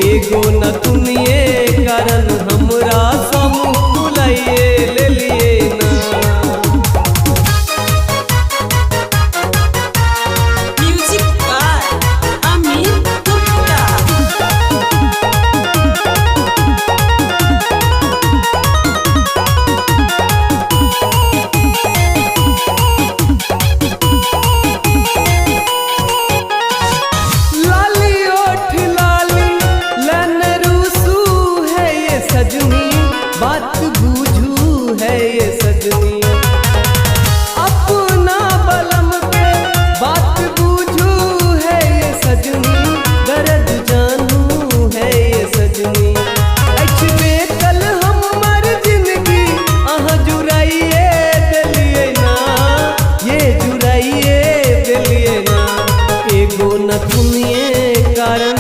एगो नथुनिए कारण हमरा समूह बुलाइए ले लिए ना। Music by Amit Gupta. लाली ओठ लाली लन रूसू है ये सजनी, बात बूझू है ये सजनी। अपना बलम पे बात बूझू है ये सजनी, दर्द जानू है ये सजनी। अछबे कल हम मर जिंदगी अहाँ जुराइए दिलिए ना, ये जुराइए दिलिए ना। एगो नथुनिए कारण,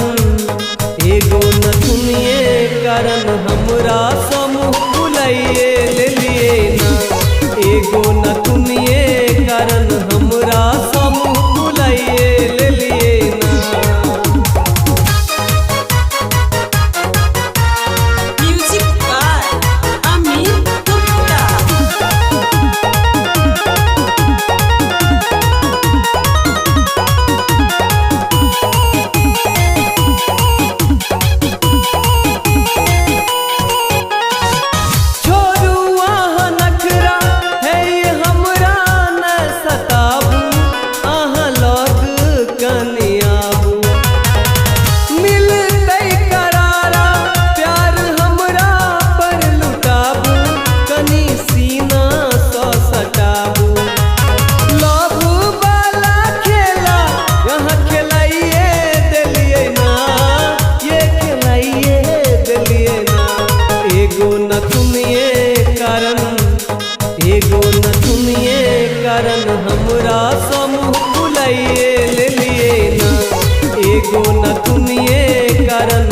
एगो नथुनिए कारण हमरा समूह बुलाइए ले लिए ना। एगो नथुनिए कारण हमरा समूह बुलाइए ले लिए ना। Music by Amit Gupta. छोड़ू अहाँ नखरा है ये हमरा न सताबू, अहाँ लग कने आबू। मिलतै करारा प्यार हमरा पर लुटाबू, कनी सीना सँ सटाबू। लव वाला खेला यहाँ खेलाइए दिलिए ना, ये खेलाइए दिलिए ना। एगो नथुनिए कारण, एगो नथुनिए कारण हमरा समूह बुलाइए ले लिए ना। एगो नथुनिए कारण